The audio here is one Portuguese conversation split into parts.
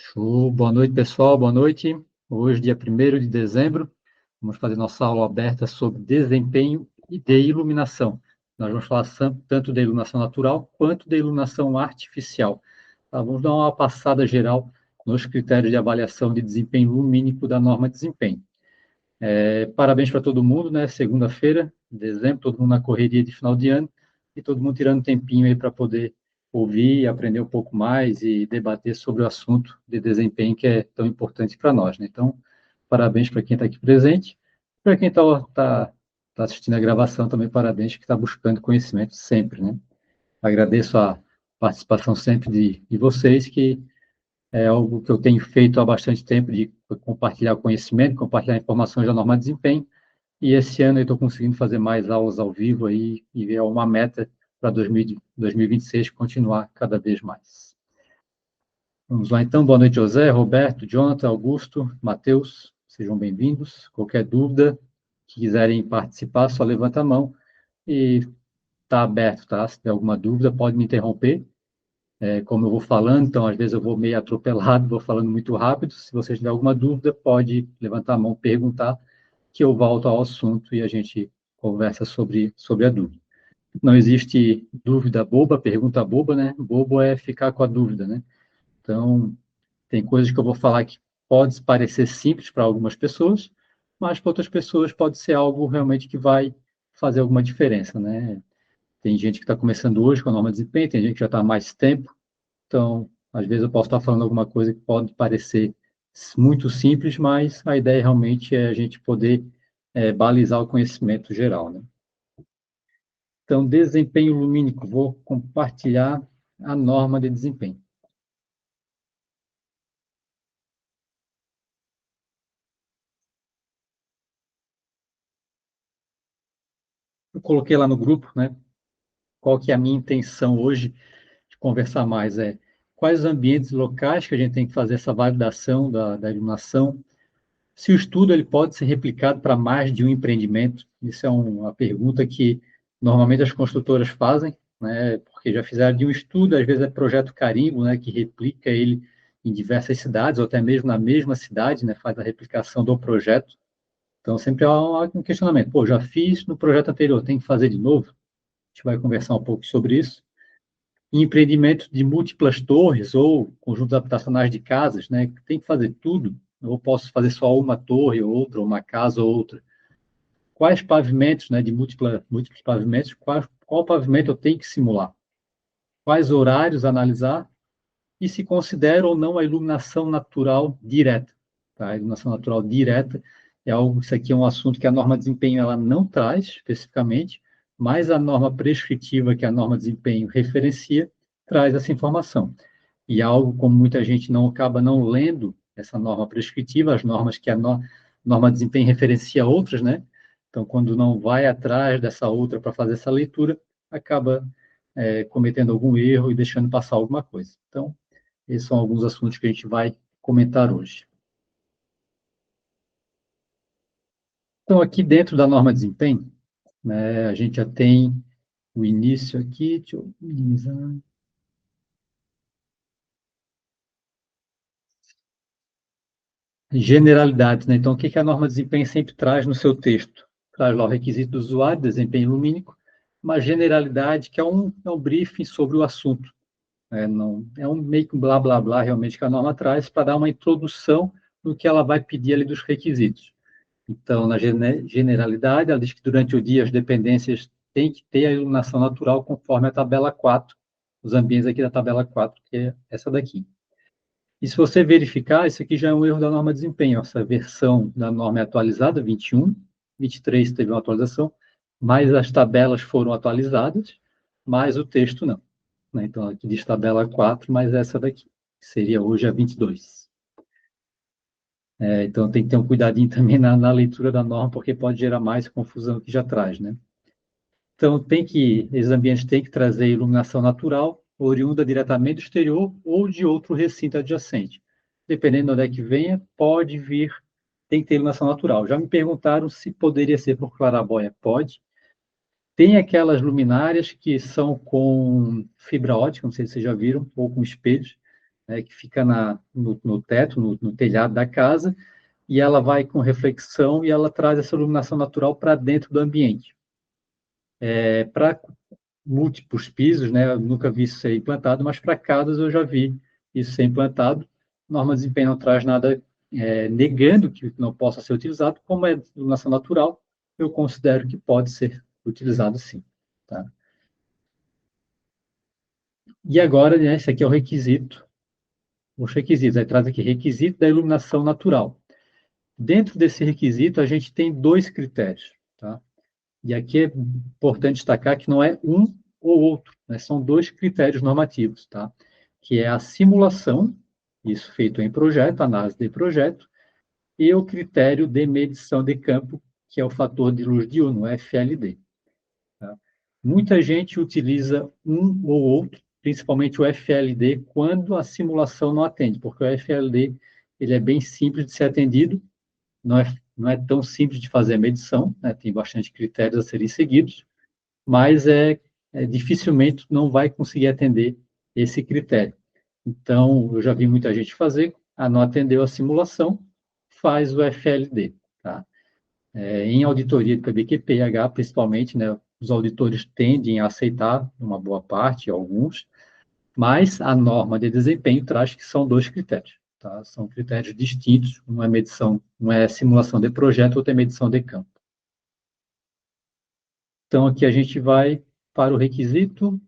Show. Boa noite, pessoal. Boa noite. Hoje, dia 1º de dezembro, vamos fazer nossa aula aberta sobre desempenho e de iluminação. Nós vamos falar tanto da iluminação natural quanto da iluminação artificial. Tá? Vamos dar uma passada geral nos critérios de avaliação de desempenho lumínico da norma de desempenho. Parabéns para todo mundo, né? Segunda-feira, dezembro, todo mundo na correria de final de ano e todo mundo tirando um tempinho aí para poder ouvir, aprender um pouco mais e debater sobre o assunto de desempenho que é tão importante para nós, né? Então, parabéns para quem está aqui presente. Para quem está assistindo a gravação também, parabéns que está buscando conhecimento sempre, né? Agradeço a participação sempre de vocês, que é algo que eu tenho feito há bastante tempo, de compartilhar conhecimento, compartilhar informações da norma de desempenho, e esse ano eu estou conseguindo fazer mais aulas ao vivo aí, e é uma meta para 2026 continuar cada vez mais. Vamos lá, então. Boa noite, José, Roberto, Jonathan, Augusto, Matheus, sejam bem-vindos. Qualquer dúvida, que quiserem participar, só levanta a mão e está aberto, tá? Se tiver alguma dúvida, pode me interromper. Como eu vou falando, então às vezes eu vou meio atropelado, vou falando muito rápido. Se você tiver alguma dúvida, pode levantar a mão, perguntar, que eu volto ao assunto e a gente conversa sobre a dúvida. Não existe dúvida boba, pergunta boba, né? Bobo é ficar com a dúvida, né? Então, tem coisas que eu vou falar que pode parecer simples para algumas pessoas, mas para outras pessoas pode ser algo realmente que vai fazer alguma diferença, né? Tem gente que está começando hoje com a norma de desempenho, tem gente que já está há mais tempo. Então, às vezes eu posso estar falando alguma coisa que pode parecer muito simples, mas a ideia realmente é a gente poder balizar o conhecimento geral, né? Então, desempenho lumínico, vou compartilhar a norma de desempenho. Eu coloquei lá no grupo, né? Qual que é a minha intenção hoje de conversar mais? Quais os ambientes locais que a gente tem que fazer essa validação da iluminação. Se o estudo ele pode ser replicado para mais de um empreendimento, isso é uma pergunta que normalmente as construtoras fazem, né, porque já fizeram de um estudo, às vezes é projeto carimbo, né, que replica ele em diversas cidades, ou até mesmo na mesma cidade, né, faz a replicação do projeto. Então, sempre há um questionamento. Pô, já fiz no projeto anterior, tem que fazer de novo? A gente vai conversar um pouco sobre isso. Em empreendimento de múltiplas torres ou conjuntos habitacionais de casas, né, tem que fazer tudo, ou posso fazer só uma torre ou outra, uma casa ou outra. Quais pavimentos, né, de múltiplos pavimentos, qual pavimento eu tenho que simular? Quais horários analisar? E se considera ou não a iluminação natural direta. Tá? A iluminação natural direta é algo, isso aqui é um assunto que a norma de desempenho ela não traz especificamente, mas a norma prescritiva que a norma de desempenho referencia traz essa informação. E algo como muita gente não acaba não lendo essa norma prescritiva, as normas que a norma de desempenho referencia outras, né? Então, quando não vai atrás dessa outra para fazer essa leitura, acaba cometendo algum erro e deixando passar alguma coisa. Então, esses são alguns assuntos que a gente vai comentar hoje. Então, aqui dentro da norma de desempenho, né, a gente já tem o início aqui, deixa eu minimizar. Generalidades, né? Então, o que a norma de desempenho sempre traz no seu texto? Traz lá o requisito do usuário, desempenho lumínico, uma generalidade que é um briefing sobre o assunto. Não, é um meio que blá, blá, blá, realmente, que a norma traz para dar uma introdução no que ela vai pedir ali dos requisitos. Então, na generalidade, ela diz que durante o dia as dependências têm que ter a iluminação natural conforme a tabela 4, os ambientes aqui da tabela 4, que é essa daqui. E se você verificar, isso aqui já é um erro da norma de desempenho. Essa versão da norma é atualizada, 21, 23 teve uma atualização, mas as tabelas foram atualizadas, mas o texto não. Né? Então, aqui diz tabela 4, mas essa daqui, que seria hoje a 22. Então, tem que ter um cuidadinho também na leitura da norma, porque pode gerar mais confusão que já traz, né? Então, esses ambientes têm que trazer iluminação natural, oriunda diretamente do exterior ou de outro recinto adjacente. Dependendo de onde é que venha, pode vir, tem que ter iluminação natural. Já me perguntaram se poderia ser por claraboia. Pode. Tem aquelas luminárias que são com fibra ótica, não sei se vocês já viram, ou com espelhos. né, que fica no teto, no telhado da casa, e ela vai com reflexão e ela traz essa iluminação natural para dentro do ambiente. Para múltiplos pisos, né, eu nunca vi isso ser implantado, mas para casas eu já vi isso ser implantado. Norma de desempenho não traz nada negando que não possa ser utilizado, como é iluminação natural, eu considero que pode ser utilizado sim. Tá? E agora, né, esse aqui é o requisito, os requisitos, aí traz aqui, requisito da iluminação natural. Dentro desse requisito, a gente tem dois critérios, tá? E aqui é importante destacar que não é um ou outro, né? São dois critérios normativos, tá? Que é a simulação, isso feito em projeto, análise de projeto, e o critério de medição de campo, que é o fator de luz diurno, o FLD. Tá? Muita gente utiliza um ou outro, principalmente o FLD, quando a simulação não atende, porque o FLD ele é bem simples de ser atendido, não é tão simples de fazer a medição, né? Tem bastante critérios a serem seguidos, mas dificilmente não vai conseguir atender esse critério. Então, eu já vi muita gente fazer, não atendeu a simulação, faz o FLD. Tá? Em auditoria de PBQ-PH, principalmente, né, os auditores tendem a aceitar uma boa parte, alguns, mas a norma de desempenho traz que são dois critérios. Tá? São critérios distintos, uma é medição, uma é simulação de projeto, outra é medição de campo. Então, aqui a gente vai para o requisito,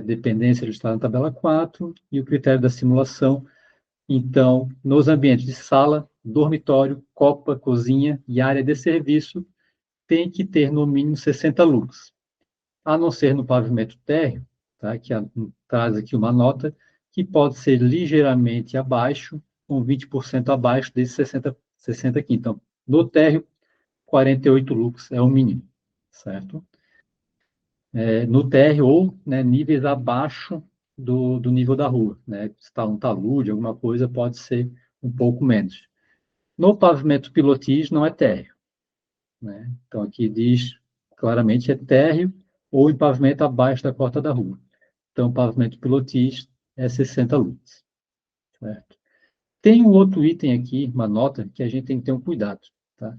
dependência listada na tabela 4, e o critério da simulação. Então, nos ambientes de sala, dormitório, copa, cozinha e área de serviço, tem que ter no mínimo 60 lux. A não ser no pavimento térreo, tá? Que traz aqui uma nota, que pode ser ligeiramente abaixo, com 20% abaixo desses 60 aqui. Então, no térreo, 48 lux é o mínimo, certo? No térreo ou, né, níveis abaixo do nível da rua. Né? Se está um talude, alguma coisa, pode ser um pouco menos. No pavimento pilotis, não é térreo. Né? Então, aqui diz claramente é térreo ou em pavimento abaixo da porta da rua. Então, pavimento pilotis é 60 lux. Certo? Tem um outro item aqui, uma nota, que a gente tem que ter um cuidado. Tá?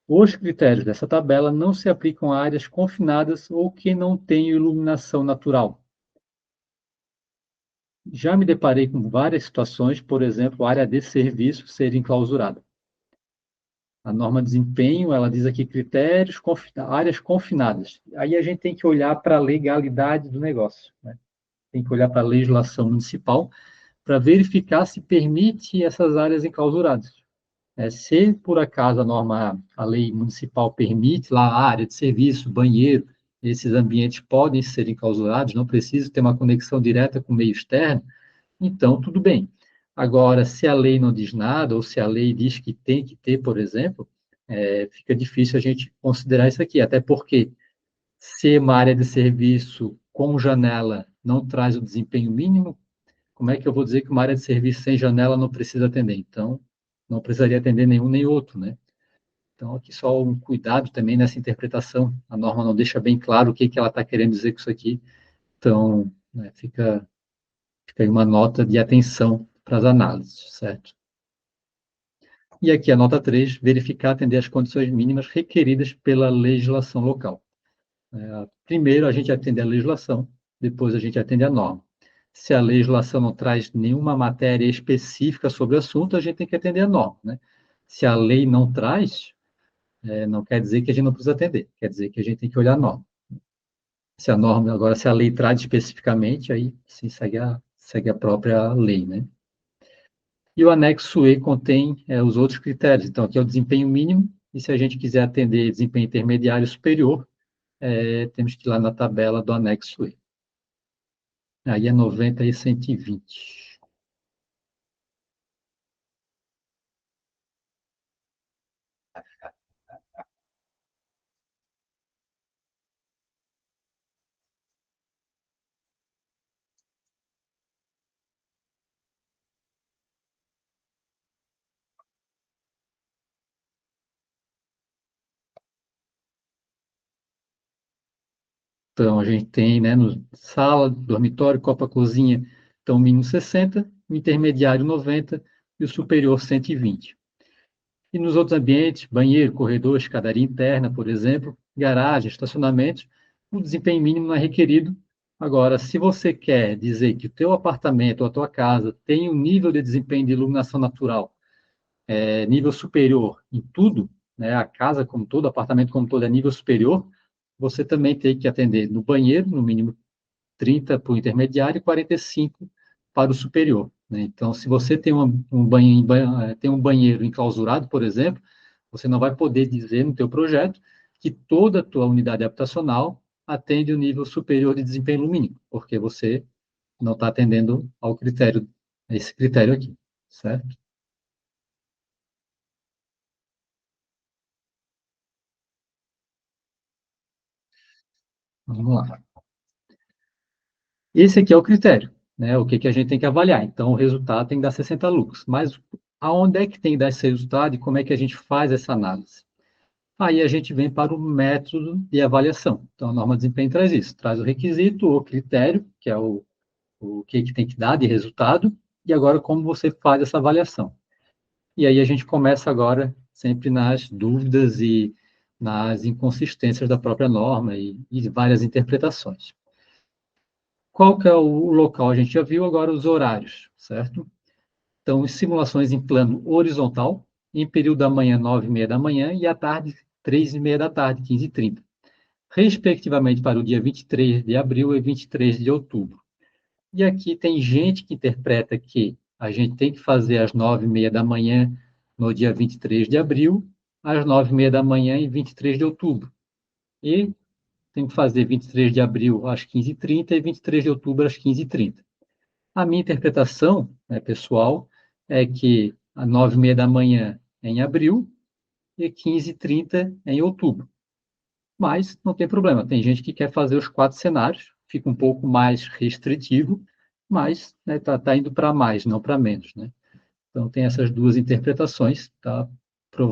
Os critérios dessa tabela não se aplicam a áreas confinadas ou que não têm iluminação natural. Já me deparei com várias situações, por exemplo, a área de serviço ser enclausurada. A norma de desempenho, ela diz aqui critérios, áreas confinadas. Aí a gente tem que olhar para a legalidade do negócio. Né? Tem que olhar para a legislação municipal para verificar se permite essas áreas enclausuradas. Se por acaso a lei municipal permite lá a área de serviço, banheiro, esses ambientes podem ser enclausurados, não precisa ter uma conexão direta com o meio externo, então tudo bem. Agora, se a lei não diz nada, ou se a lei diz que tem que ter, por exemplo, fica difícil a gente considerar isso aqui, até porque se uma área de serviço com janela não traz o desempenho mínimo, como é que eu vou dizer que uma área de serviço sem janela não precisa atender? Então, não precisaria atender nenhum nem outro, né? Então, aqui só um cuidado também nessa interpretação. A norma não deixa bem claro o que ela está querendo dizer com isso aqui. Então, né, fica aí uma nota de atenção para as análises, certo? E aqui a nota 3, verificar atender as condições mínimas requeridas pela legislação local. Primeiro, a gente atende a legislação, depois a gente atende a norma. Se a legislação não traz nenhuma matéria específica sobre o assunto, a gente tem que atender a norma. Né? Se a lei não traz, não quer dizer que a gente não precisa atender, quer dizer que a gente tem que olhar a norma. Se a norma, agora, se a lei traz especificamente, aí sim segue a própria lei. Né? E o anexo E contém os outros critérios. Então, aqui é o desempenho mínimo, e se a gente quiser atender desempenho intermediário superior, temos que ir lá na tabela do anexo E. Aí é 90 e 120. Então, a gente tem, né, no sala, dormitório, copa, cozinha, então mínimo 60, o intermediário 90 e o superior 120. E nos outros ambientes, banheiro, corredor, escadaria interna, por exemplo, garagem, estacionamento, o desempenho mínimo não é requerido. Agora, se você quer dizer que o teu apartamento ou a tua casa tem um nível de desempenho de iluminação natural, nível superior em tudo, né, a casa como todo, o apartamento como todo é nível superior, você também tem que atender no banheiro, no mínimo 30 para o intermediário e 45 para o superior. Né? Então, se você tem tem um banheiro enclausurado, por exemplo, você não vai poder dizer no teu projeto que toda a tua unidade habitacional atende o nível superior de desempenho lumínico, porque você não está atendendo ao critério, esse critério aqui, certo? Vamos lá. Esse aqui é o critério, né? O que que a gente tem que avaliar. Então, o resultado tem que dar 60 lucros. Mas aonde é que tem que dar esse resultado e como é que a gente faz essa análise? Aí a gente vem para o método de avaliação. Então, a norma de desempenho traz isso, traz o requisito, o critério, que é o que tem que dar de resultado, e agora como você faz essa avaliação. E aí a gente começa agora sempre nas dúvidas e nas inconsistências da própria norma e várias interpretações. Qual que é o local? A gente já viu agora os horários, certo? Então, simulações em plano horizontal, em período da manhã, 9h30 da manhã, e à tarde, 3h30 da tarde, 15h30, respectivamente para o dia 23 de abril e 23 de outubro. E aqui tem gente que interpreta que a gente tem que fazer às 9h30 da manhã no dia 23 de abril, às 9h30 da manhã em 23 de outubro. E tem que fazer 23 de abril às 15h30 e 23 de outubro às 15h30. A minha interpretação, né, pessoal, é que às 9h30 da manhã é em abril e 15h30 é em outubro. Mas não tem problema, tem gente que quer fazer os 4 cenários, fica um pouco mais restritivo, mas tá indo para mais, não para menos. Né? Então tem essas duas interpretações. Tá?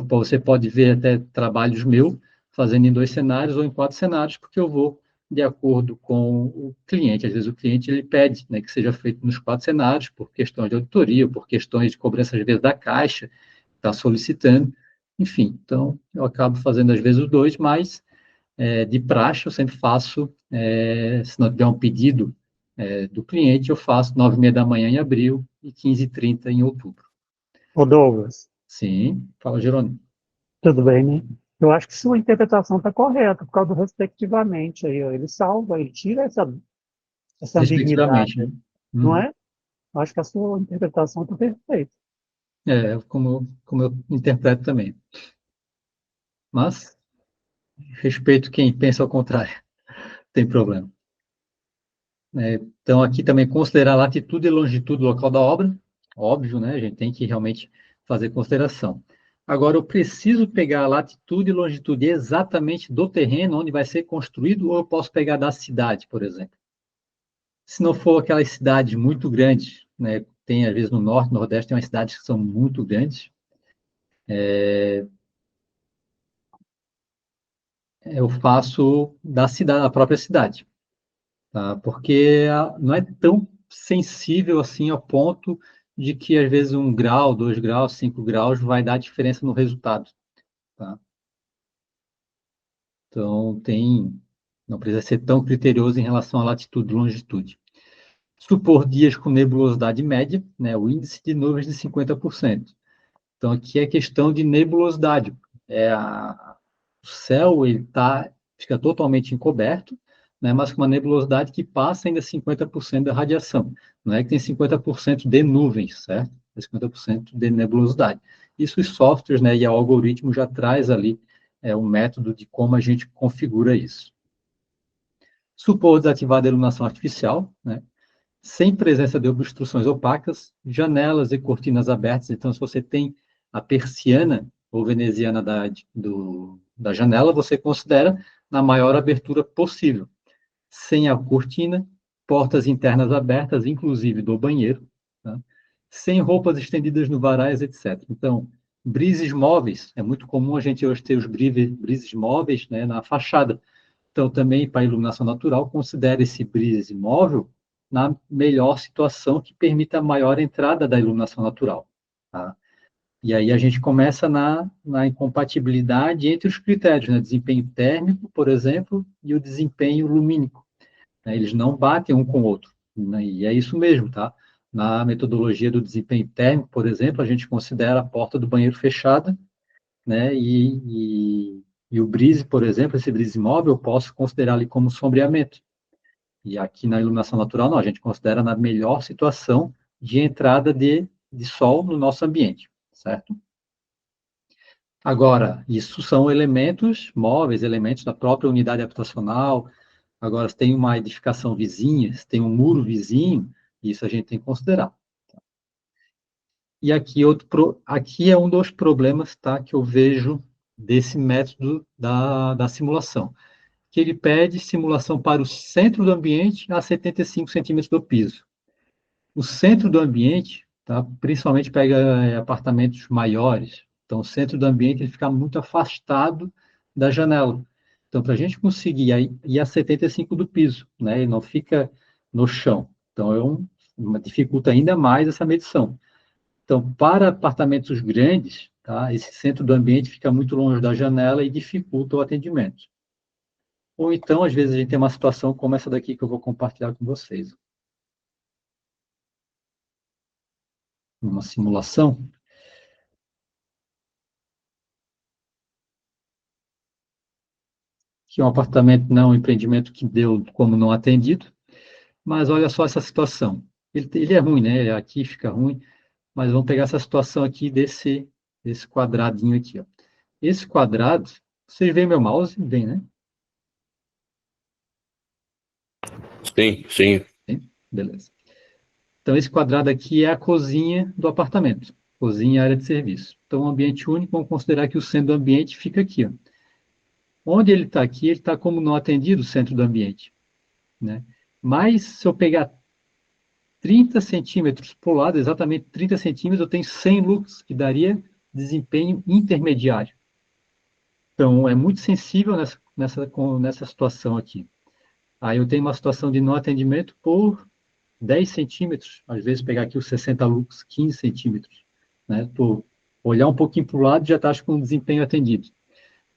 Você pode ver até trabalhos meus fazendo em 2 cenários ou em 4 cenários, porque eu vou de acordo com o cliente. Às vezes o cliente ele pede, né, que seja feito nos 4 cenários, por questões de auditoria, por questões de cobrança, às vezes, da Caixa, está solicitando. Enfim, então eu acabo fazendo, às vezes, os dois, mas de praxe eu sempre faço, se não tiver um pedido do cliente, eu faço 9h30 da manhã em abril e 15h30 em outubro. Ô Douglas, Sim, fala, Jerônimo. tudo bem, né? Eu acho que sua interpretação está correta, por causa do respectivamente aí, ó. Ele salva, ele tira essa ambiguidade, Respectivamente, né? não Uhum. é? Eu acho que a sua interpretação está perfeita. Como eu interpreto também. Mas respeito quem pensa ao contrário, tem problema. Então, aqui também considerar latitude e longitude do local da obra, óbvio, né? A gente tem que realmente fazer consideração. Agora, eu preciso pegar a latitude e longitude exatamente do terreno onde vai ser construído, ou eu posso pegar da cidade, por exemplo? Se não for aquelas cidades muito grandes, né? Tem, às vezes, no norte, no nordeste, tem umas cidades que são muito grandes, eu faço da cidade, da própria cidade, tá? Porque não é tão sensível assim ao ponto de que às vezes 1 grau, 2 graus, 5 graus vai dar diferença no resultado, tá? Então não precisa ser tão criterioso em relação à latitude e longitude. Supor dias com nebulosidade média, né, o índice de nuvens de 50%. Então aqui é questão de nebulosidade. O céu fica totalmente encoberto, né, mas com uma nebulosidade que passa ainda 50% da radiação. Não é que tem 50% de nuvens, certo? É 50% de nebulosidade. Isso os softwares, né, e o algoritmo já traz ali um método de como a gente configura isso. Supor desativada a iluminação artificial, né, sem presença de obstruções opacas, janelas e cortinas abertas. Então, se você tem a persiana ou veneziana da janela, você considera na maior abertura possível, sem a cortina, portas internas abertas, inclusive do banheiro, tá? Sem roupas estendidas no varais, etc. Então, brises móveis, é muito comum a gente hoje ter os brises móveis, né, na fachada. Então, também para iluminação natural, considere esse brise móvel na melhor situação que permita a maior entrada da iluminação natural. Tá? E aí a gente começa na incompatibilidade entre os critérios, né? Desempenho térmico, por exemplo, e o desempenho lumínico. Né? Eles não batem um com o outro. Né? E é isso mesmo, tá? Na metodologia do desempenho térmico, por exemplo, a gente considera a porta do banheiro fechada, né? E o brise, por exemplo, esse brise móvel, eu posso considerar ali como sombreamento. E aqui na iluminação natural, não, a gente considera na melhor situação de entrada de sol no nosso ambiente, certo? Agora, isso são elementos móveis, elementos da própria unidade habitacional. Agora, se tem uma edificação vizinha, se tem um muro vizinho, isso a gente tem que considerar. E aqui é um dos problemas, tá, que eu vejo desse método da simulação, que ele pede simulação para o centro do ambiente a 75 centímetros do piso. O centro do ambiente, tá, principalmente pega apartamentos maiores, então o centro do ambiente ele fica muito afastado da janela. Então, para a gente conseguir ir a 75 do piso, né, e não fica no chão. Então, dificulta ainda mais essa medição. Então, para apartamentos grandes, tá, esse centro do ambiente fica muito longe da janela e dificulta o atendimento. Ou então, às vezes, a gente tem uma situação como essa daqui que eu vou compartilhar com vocês. Uma simulação. Que é um apartamento, não, um empreendimento que deu como não atendido. Mas olha só essa situação. Ele é ruim, né? Aqui fica ruim. Mas vamos pegar essa situação aqui desse quadradinho aqui, ó. Esse quadrado, vocês veem meu mouse? Vem, né? Sim, sim. Beleza. Então, esse quadrado aqui é a cozinha do apartamento. Cozinha e área de serviço. Então, um ambiente único, vamos considerar que o centro do ambiente fica aqui, ó. Onde ele está aqui, ele está como não atendido o centro do ambiente, né? Mas, se eu pegar 30 centímetros para o lado, exatamente 30 centímetros, eu tenho 100 lux, que daria desempenho intermediário. Então, é muito sensível nessa situação aqui. Aí eu tenho uma situação de não atendimento por 10 centímetros, às vezes pegar aqui os 60 lux, 15 centímetros. Né? Olhar um pouquinho para o lado já está com desempenho atendido.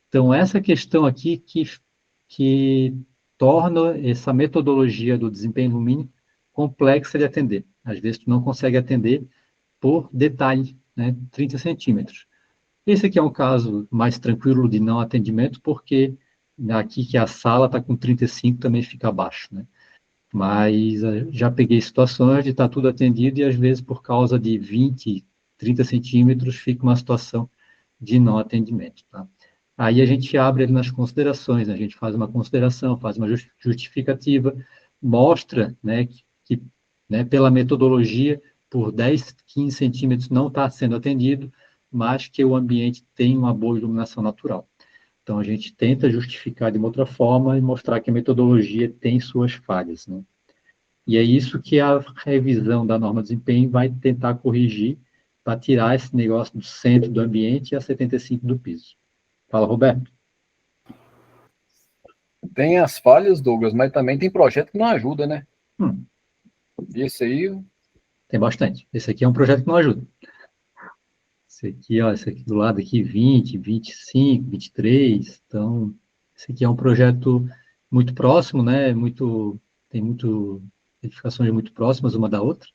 Então, essa questão aqui que torna essa metodologia do desempenho lumínico complexa de atender. Às vezes, tu não consegue atender por detalhe, né? 30 centímetros. Esse aqui é um caso mais tranquilo de não atendimento, porque aqui que a sala está com 35, também fica abaixo, né? Mas já peguei situações de estar tudo atendido e, às vezes, por causa de 20, 30 centímetros, fica uma situação de não atendimento, tá? Aí a gente abre ali nas considerações, né? A gente faz uma consideração, faz uma justificativa, mostra, né, que né, pela metodologia, por 10, 15 centímetros não está sendo atendido, mas que o ambiente tem uma boa iluminação natural. Então, a gente tenta justificar de uma outra forma e mostrar que a metodologia tem suas falhas, né? E é isso que a revisão da norma de desempenho vai tentar corrigir para tirar esse negócio do centro do ambiente e a 75 do piso. Fala, Roberto. Tem as falhas, Douglas, mas também tem projeto que não ajuda, né? Esse aí... Tem bastante. Esse aqui é um projeto que não ajuda. Esse aqui, ó, esse aqui do lado aqui, 20, 25, 23. Então, esse aqui é um projeto muito próximo, né? Tem edificações muito próximas uma da outra.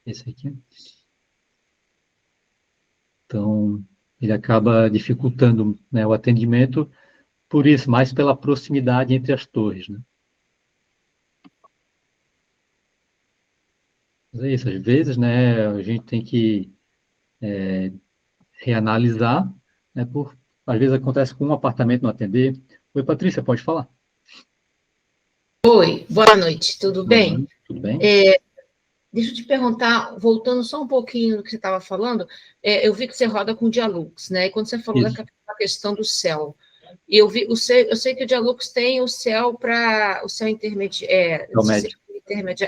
Esse aqui. Então, ele acaba dificultando, né, o atendimento, por isso, mais pela proximidade entre as torres, né? Mas é isso, às vezes, né, a gente tem que reanalisar, né, às vezes acontece com um apartamento não atender. Oi, Patrícia, pode falar? Oi, boa noite, tudo bem? Tudo bem? Deixa eu te perguntar, voltando só um pouquinho do que você estava falando, eu vi que você roda com o Dialux, né? E quando você falou da questão do céu, eu sei que o Dialux tem o céu para o céu intermediário,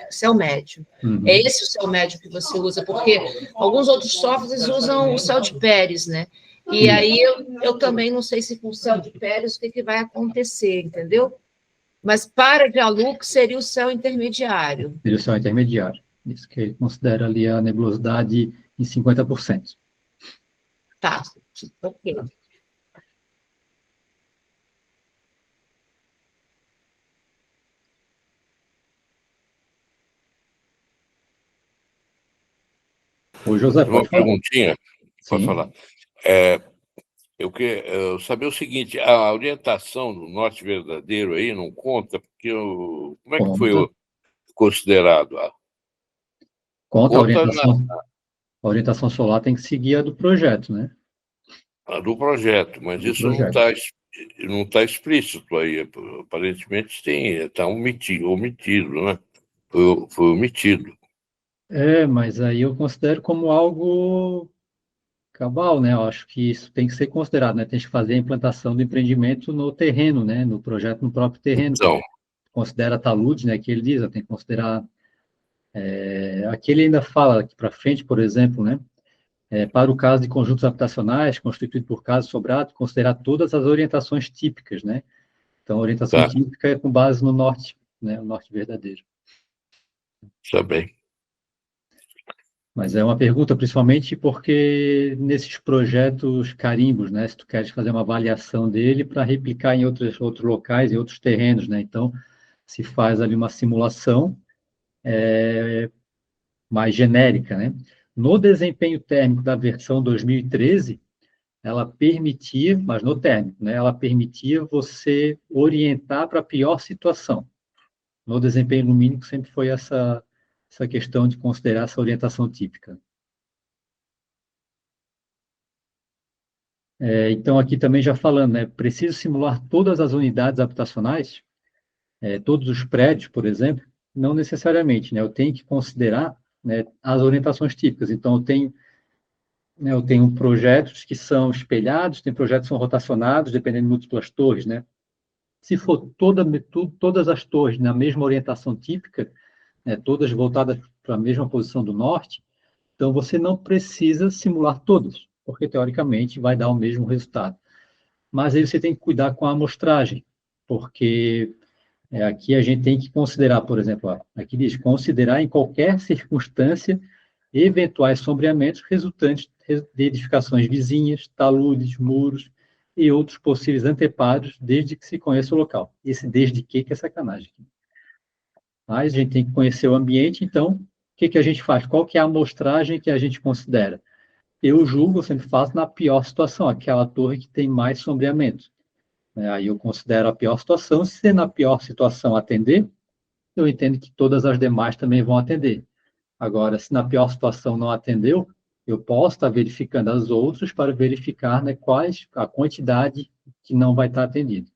céu médio. Uhum. É esse o céu médio que você usa, porque alguns outros softwares usam o céu de Pérez, né? E aí eu também não sei se com o céu de Pérez o que vai acontecer, entendeu? Mas para Dialux seria o céu intermediário. Seria o céu intermediário. Isso que ele considera ali a nebulosidade em 50%. Tá, ok. Ô, José, Uma pode falar. perguntinha, pode Sim. falar. Eu quero saber o seguinte, a orientação do norte verdadeiro aí não conta, porque como é que foi Conta. Considerado? Conta Conta a orientação solar tem que seguir a do projeto, né? a do projeto, mas Do isso projeto. não tá explícito aí. Aparentemente está omitido, né? Foi omitido. Mas aí eu considero como algo cabal, né? Eu acho que isso tem que ser considerado, né? Tem que fazer a implantação do empreendimento no terreno, né? No projeto, no próprio terreno. Então, Considera a talude, né? Que ele diz, tem que considerar. Aqui ele ainda fala aqui para frente, por exemplo, né? Para o caso de conjuntos habitacionais constituído por casa sobrado, considerar todas as orientações típicas, né? Então, a orientação tá, típica é com base no norte, né? O norte verdadeiro. tá bem. Mas é uma pergunta principalmente porque nesses projetos carimbos, né? Se tu queres fazer uma avaliação dele para replicar em outros locais, em outros terrenos, né? Então, se faz ali uma simulação mais genérica, né? No desempenho térmico da versão 2013, ela permitia, mas no térmico, né? Ela permitia você orientar para a pior situação. No desempenho lumínico sempre foi essa questão de considerar essa orientação típica. Então, aqui também já falando, né? Preciso simular todas as unidades habitacionais, todos os prédios, por exemplo? Não necessariamente, né? Eu tenho que considerar, né, as orientações típicas. Então, eu tenho projetos que são espelhados, tem projetos que são rotacionados, dependendo de múltiplas torres, né? Se for todas as torres na mesma orientação típica, né, todas voltadas para a mesma posição do norte, então você não precisa simular todas, porque teoricamente vai dar o mesmo resultado. Mas aí você tem que cuidar com a amostragem, porque aqui a gente tem que considerar, por exemplo, aqui diz, considerar em qualquer circunstância eventuais sombreamentos resultantes de edificações vizinhas, taludes, muros e outros possíveis anteparos, desde que se conheça o local. Esse desde que é sacanagem. Mas a gente tem que conhecer o ambiente, então, o que a gente faz? Qual que é a amostragem que a gente considera? Eu julgo, eu sempre faço na pior situação, aquela torre que tem mais sombreamento. Aí eu considero a pior situação. Se na pior situação atender, eu entendo que todas as demais também vão atender. Agora, se na pior situação não atendeu, eu posso estar verificando as outras para verificar, né, quais a quantidade que não vai estar atendida.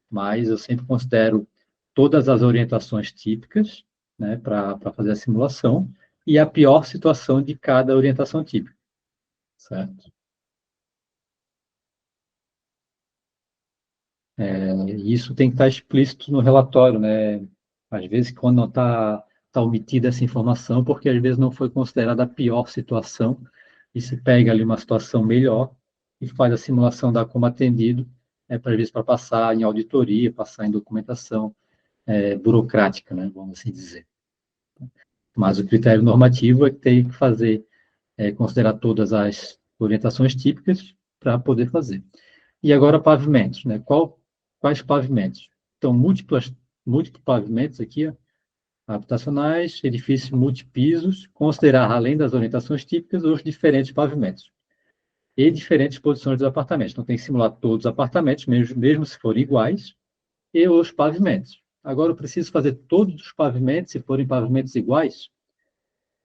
Mas eu sempre considero todas as orientações típicas, né, para fazer a simulação e a pior situação de cada orientação típica, certo? Isso tem que estar explícito no relatório, né? Às vezes, quando não está omitida essa informação, porque às vezes não foi considerada a pior situação, e se pega ali uma situação melhor e faz a simulação da como atendido, para, às vezes, para passar em auditoria, passar em documentação burocrática, né? Vamos assim dizer. Mas o critério normativo é que tem que fazer, considerar todas as orientações típicas para poder fazer. E agora pavimentos, né? Quais pavimentos? Então, múltiplos pavimentos aqui, ó, habitacionais, edifícios multipisos, considerar, além das orientações típicas, os diferentes pavimentos e diferentes posições dos apartamentos. Então, tem que simular todos os apartamentos, mesmo se forem iguais, e os pavimentos. Agora, eu preciso fazer todos os pavimentos, se forem pavimentos iguais,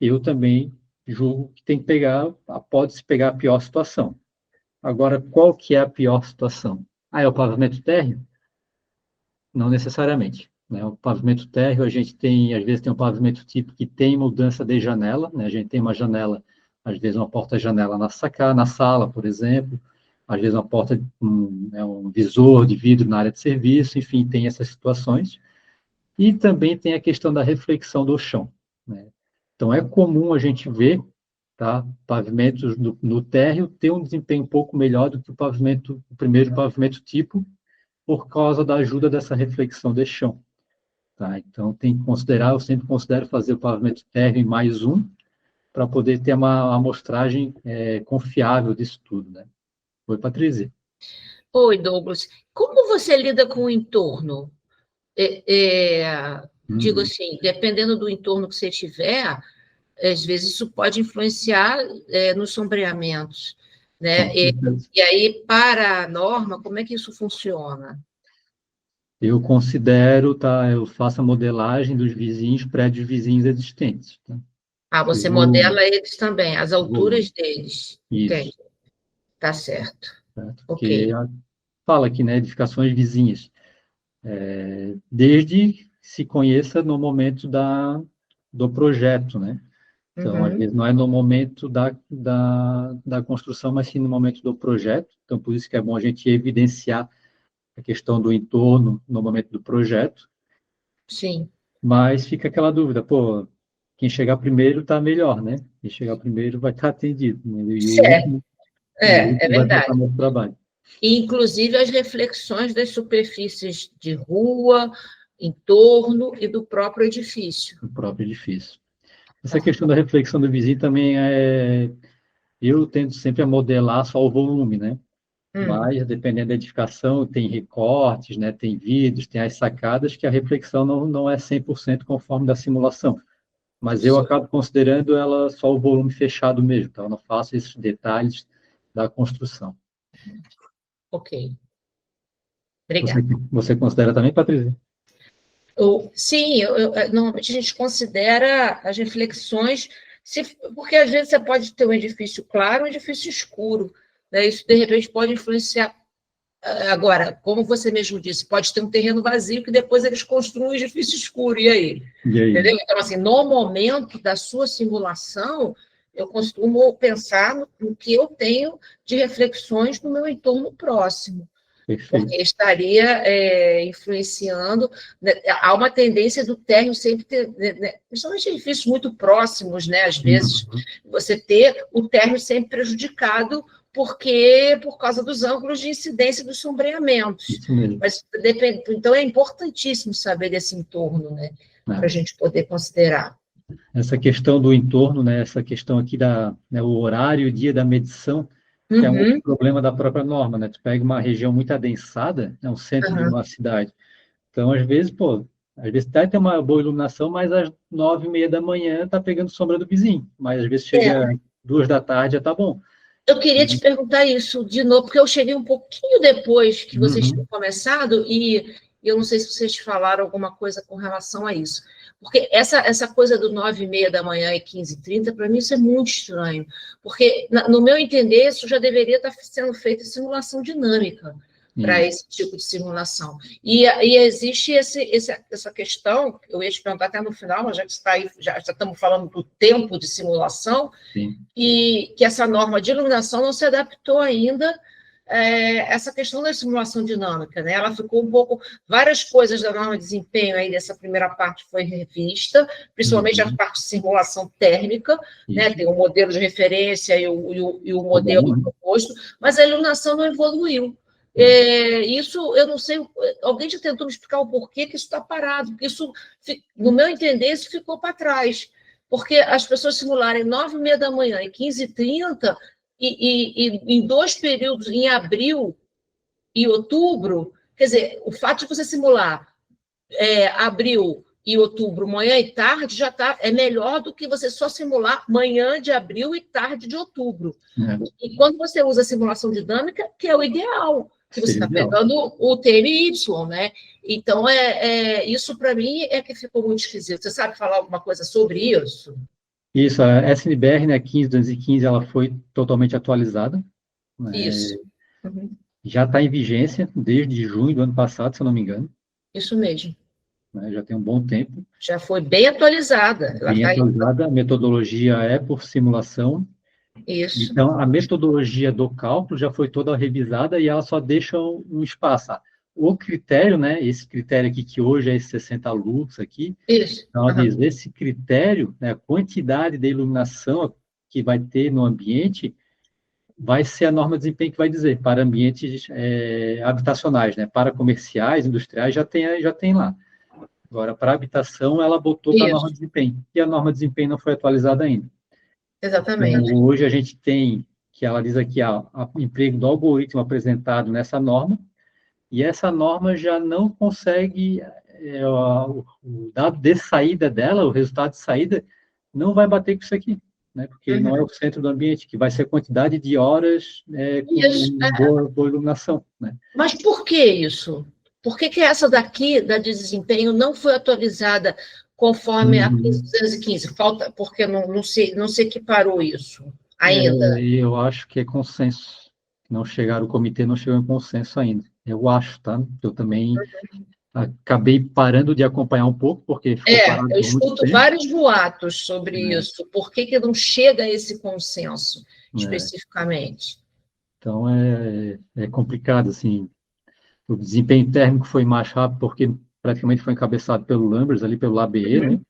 eu também julgo que tem que pode-se pegar a pior situação. Agora, qual que é a pior situação? É o pavimento térreo? Não necessariamente, né? O pavimento térreo, a gente tem, às vezes, tem um pavimento tipo que tem mudança de janela, né? A gente tem uma janela, às vezes uma porta-janela na sala, por exemplo, às vezes uma porta, um visor de vidro na área de serviço, enfim, tem essas situações. E também tem a questão da reflexão do chão, né? Então, é comum a gente ver, tá, pavimentos no térreo ter um desempenho um pouco melhor do que o primeiro pavimento tipo, por causa da ajuda dessa reflexão de chão. Tá? Então, tem que considerar, eu sempre considero fazer o pavimento térreo mais um, para poder ter uma amostragem confiável disso tudo, né? Oi, Patrícia. Oi, Douglas. Como você lida com o entorno? Digo assim, dependendo do entorno que você tiver, às vezes isso pode influenciar nos sombreamentos, né? E aí, para a norma, como é que isso funciona? Eu considero, tá? Eu faço a modelagem dos vizinhos, prédios vizinhos existentes. Tá? Você modela eles também, as alturas deles. Isso. Entendi. Tá certo. Porque fala aqui, né, edificações vizinhas. Desde que se conheça no momento do projeto, né? Então, às vezes, não é no momento da construção, mas sim no momento do projeto. Então, por isso que é bom a gente evidenciar a questão do entorno no momento do projeto. Sim. Mas fica aquela dúvida, pô, quem chegar primeiro está melhor, né? Quem chegar primeiro vai estar atendido. Né? Certo. É vai verdade. botar muito trabalho. Inclusive as reflexões das superfícies de rua, entorno e do próprio edifício. O próprio edifício. Essa questão da reflexão do vizinho também eu tento sempre a modelar só o volume, né? Mas, dependendo da edificação, tem recortes, né? Tem vídeos, tem as sacadas, que a reflexão não é 100% conforme da simulação. Mas eu acabo considerando ela só o volume fechado mesmo, então eu não faço esses detalhes da construção. Ok. Obrigada. Você considera também, Patrícia? Sim, normalmente a gente considera as reflexões, porque às vezes você pode ter um edifício claro, um edifício escuro, né? Isso, de repente, pode influenciar. Agora, como você mesmo disse, pode ter um terreno vazio que depois eles construem um edifício escuro, e aí? Entendeu? Então, assim, no momento da sua simulação, eu costumo pensar no que eu tenho de reflexões no meu entorno próximo. Perfeito. Porque estaria influenciando, né? Há uma tendência do térreo sempre ter, né, principalmente edifícios muito próximos, né? Às vezes, você ter o térreo sempre prejudicado por causa dos ângulos de incidência dos sombreamentos. Isso mesmo. Mas então é importantíssimo saber desse entorno, né? Para a gente poder considerar. Essa questão do entorno, né? Essa questão aqui o horário e o dia da medição, que é um outro problema da própria norma, né? Tu pega uma região muito adensada, um centro de uma cidade. Então, às vezes até tem uma boa iluminação, mas às 9h30 da manhã tá pegando sombra do vizinho. Mas às vezes chega 2 da tarde, já tá bom. Eu queria te perguntar isso de novo, porque eu cheguei um pouquinho depois que vocês tinham começado, e eu não sei se vocês falaram alguma coisa com relação a isso. Porque essa coisa do 9h30 da manhã e 15h30, para mim, isso é muito estranho. Porque, no meu entender, isso já deveria estar sendo feita simulação dinâmica para esse tipo de simulação. E existe essa questão, eu ia te perguntar até no final, mas já que está aí, já estamos falando do tempo de simulação, e que essa norma de iluminação não se adaptou ainda essa questão da simulação dinâmica, né? Ela ficou um pouco... Várias coisas da norma de desempenho aí dessa primeira parte foi revista, principalmente a parte de simulação térmica, né? Tem o modelo de referência e o modelo proposto, mas a iluminação não evoluiu. Isso, eu não sei, alguém já tentou me explicar o porquê que isso está parado, porque isso, no meu entender, isso ficou para trás, porque as pessoas simularem 9h30 da manhã e 15h30, e em 2 períodos, em abril e outubro, quer dizer, o fato de você simular abril e outubro, manhã e tarde, é melhor do que você só simular manhã de abril e tarde de outubro. E quando você usa a simulação dinâmica, que é o ideal, que você está pegando o TMY, né? Então, isso para mim é que ficou muito esquisito. Você sabe falar alguma coisa sobre isso? Isso, a SNBR, né, 15215, ela foi totalmente atualizada. Isso. Já está em vigência desde junho do ano passado, se eu não me engano. Isso mesmo. Já tem um bom tempo. Já foi bem atualizada. A metodologia é por simulação. Isso. Então, a metodologia do cálculo já foi toda revisada e ela só deixa um espaço. O critério, né, esse critério aqui, que hoje é esse 60 lux aqui, isso. Então, esse critério, né, a quantidade de iluminação que vai ter no ambiente, vai ser a norma de desempenho que vai dizer, para ambientes habitacionais, né? Para comerciais, industriais, já tem lá. Agora, para habitação, ela botou para a norma de desempenho, e a norma de desempenho não foi atualizada ainda. Exatamente. Então, hoje a gente tem, que ela diz aqui, o emprego do algoritmo apresentado nessa norma, e essa norma já não consegue, o dado de saída dela, o resultado de saída, não vai bater com isso aqui, né? Porque não é o centro do ambiente, que vai ser a quantidade de horas com boa iluminação, né? Mas por que isso? Por que essa daqui, da de desempenho, não foi atualizada conforme a 15215? Falta, porque não se equiparou isso ainda. Eu acho que é consenso. O comitê não chegou em consenso ainda. Eu acho, tá? Eu também acabei parando de acompanhar um pouco, porque ficou parado eu por muito escuto tempo. vários boatos sobre isso. Por que não chega a esse consenso, especificamente? Então, é complicado, assim. O desempenho térmico foi mais rápido, porque praticamente foi encabeçado pelo Lambers, ali pelo ABE, né?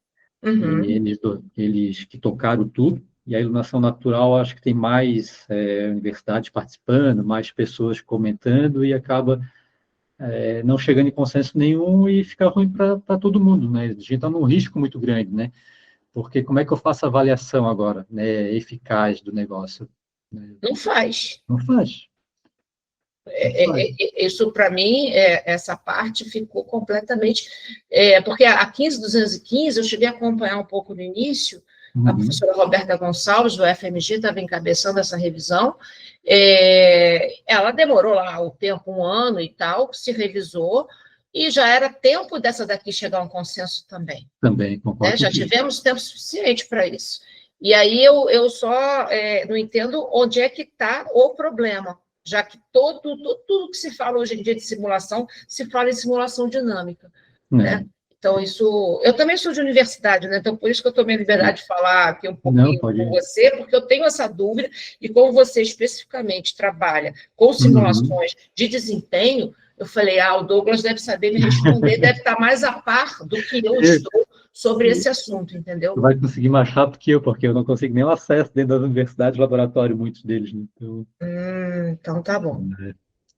E eles que tocaram tudo. E a iluminação natural, acho que tem mais universidades participando, mais pessoas comentando, e acaba não chegando em consenso nenhum e fica ruim para todo mundo, né? A gente está num risco muito grande, né? Porque como é que eu faço a avaliação agora, né, eficaz do negócio? Não faz. Não faz. Isso, para mim, essa parte ficou completamente... porque a 15215, eu cheguei a acompanhar um pouco no início, a professora Roberta Gonçalves, do FMG, estava encabeçando essa revisão. Ela demorou lá o tempo, 1 ano e tal, se revisou, e já era tempo dessa daqui chegar a um consenso também. Também, concordo. Já tivemos tempo suficiente para isso. E aí eu só não entendo onde é que está o problema, já que tudo que se fala hoje em dia de simulação, se fala em simulação dinâmica. Né? Então, isso... Eu também sou de universidade, né? Então, por isso que eu tomei a liberdade de falar aqui um pouquinho com você, porque eu tenho essa dúvida, e como você especificamente trabalha com simulações de desempenho, eu falei, o Douglas deve saber me responder, deve estar mais a par do que eu estou sobre esse assunto, entendeu? Você vai conseguir mais rápido que eu, porque eu não consigo nenhum acesso dentro das universidades, laboratório, muitos deles. Né? Então, tá bom.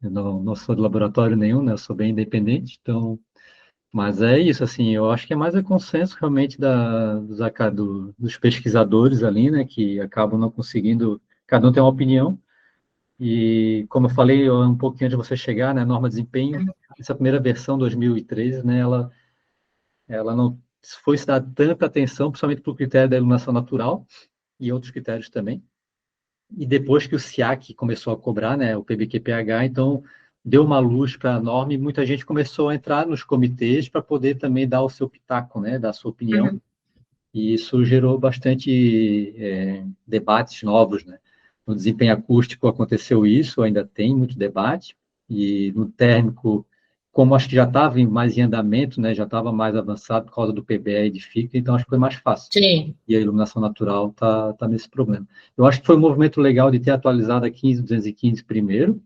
Eu não sou de laboratório nenhum, né? Eu sou bem independente, então... Mas é isso, assim, eu acho que é mais o consenso realmente dos pesquisadores ali, né, que acabam não conseguindo, cada um tem uma opinião, e como eu falei um pouquinho antes de você chegar, né, a norma de desempenho, essa primeira versão, 2013, né, ela não foi se dar tanta atenção, principalmente para o critério da iluminação natural, e outros critérios também, e depois que o SIAC começou a cobrar, né, o PBQ-PH, então deu uma luz para a norma e muita gente começou a entrar nos comitês para poder também dar o seu pitaco, né, dar a sua opinião, e isso gerou bastante debates novos, né. No desempenho acústico aconteceu isso, ainda tem muito debate, e no térmico, como acho que já estava mais em andamento, né, já estava mais avançado por causa do PBE e de FICA, então acho que foi mais fácil. Sim. E a iluminação natural está nesse problema. Eu acho que foi um movimento legal de ter atualizado a 15215 primeiro,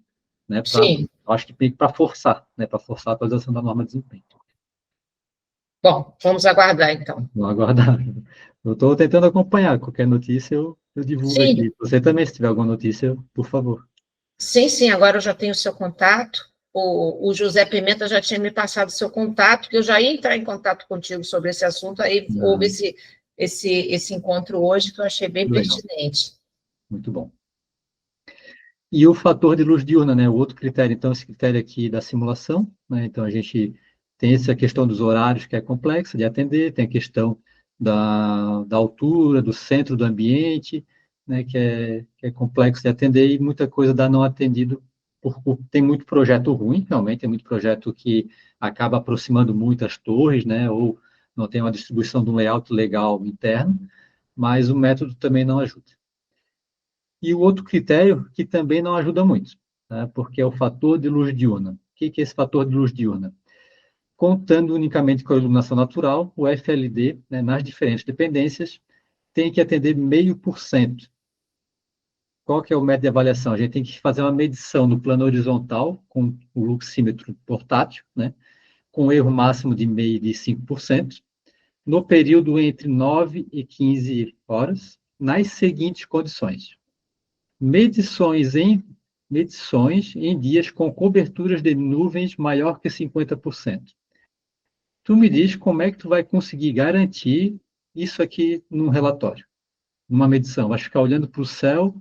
né, Sim. Acho que para forçar, né, para forçar a atualização da norma de desempenho. Bom, vamos aguardar, então. Vamos aguardar. Eu estou tentando acompanhar, qualquer notícia eu divulgo aqui. Você também, se tiver alguma notícia, por favor. Sim, agora eu já tenho o seu contato. O José Pimenta já tinha me passado o seu contato, que eu já ia entrar em contato contigo sobre esse assunto, aí houve esse encontro hoje, que eu achei bem pertinente. Muito bom. E o fator de luz diurna, né? O outro critério, então, esse critério aqui da simulação, né? Então, a gente tem essa questão dos horários, que é complexa de atender, tem a questão da altura, do centro do ambiente, né? Que é complexo de atender, e muita coisa dá não atendido, tem muito projeto ruim, realmente, tem muito projeto que acaba aproximando muito as torres, né? Ou não tem uma distribuição de um layout legal interno, mas o método também não ajuda. E o outro critério que também não ajuda muito, tá? Porque é o fator de luz diurna. O que é esse fator de luz diurna? Contando unicamente com a iluminação natural, o FLD, né, nas diferentes dependências, tem que atender 0,5%. Qual que é o método de avaliação? A gente tem que fazer uma medição no plano horizontal, com o luxímetro portátil, né, com erro máximo de 0,5% de 5%, no período entre 9 e 15 horas, nas seguintes condições. medições em dias com coberturas de nuvens maior que 50%. Tu me diz como é que tu vai conseguir garantir isso aqui num relatório, numa medição. Vai ficar olhando para o céu,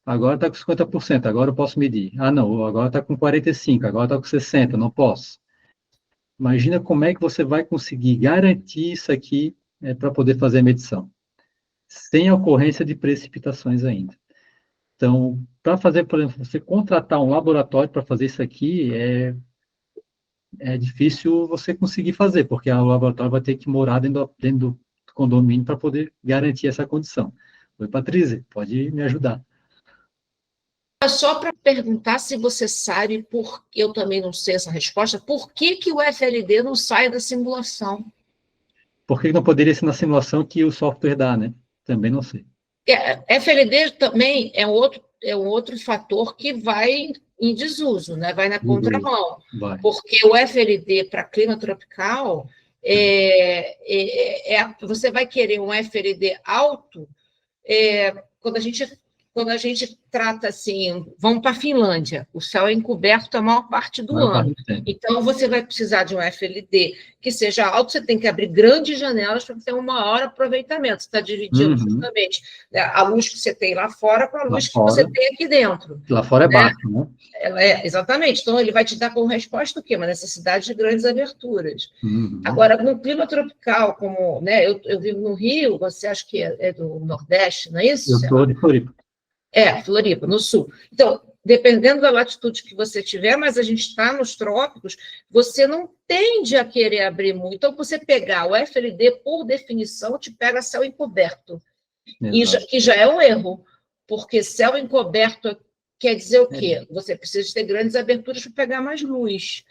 agora está com 50%, agora eu posso medir. Ah, não, agora está com 45%, agora está com 60%, não posso. Imagina como é que você vai conseguir garantir isso aqui para poder fazer a medição, sem ocorrência de precipitações ainda. Então, para fazer, por exemplo, você contratar um laboratório para fazer isso aqui, é difícil você conseguir fazer, porque o laboratório vai ter que morar dentro do condomínio para poder garantir essa condição. Oi, Patrícia, pode me ajudar. Só para perguntar se você sabe, porque eu também não sei essa resposta, por que o FLD não sai da simulação? Por que não poderia ser na simulação que o software dá, né? Também não sei. FLD também é um outro fator que vai em desuso, né? Vai na contramão. Vai. Porque o FLD para clima tropical, você vai querer um FLD alto quando a gente trata assim, vamos para a Finlândia, o céu é encoberto a maior parte do ano. Então, você vai precisar de um FLD que seja alto, você tem que abrir grandes janelas para ter um maior aproveitamento. Você está dividindo justamente a luz que você tem lá fora com a luz que você tem aqui dentro. Lá fora é baixo, né? Exatamente. Então, ele vai te dar como resposta o quê? Uma necessidade de grandes aberturas. Agora, no clima tropical, como eu vivo no Rio, você acha que é do Nordeste, não é isso? Eu estou de Floripa. Floripa, no sul. Então, dependendo da latitude que você tiver, mas a gente está nos trópicos, você não tende a querer abrir muito. Então, você pegar o FLD, por definição, te pega céu encoberto. Que já é um erro, porque céu encoberto quer dizer o quê? Você precisa ter grandes aberturas para pegar mais luz.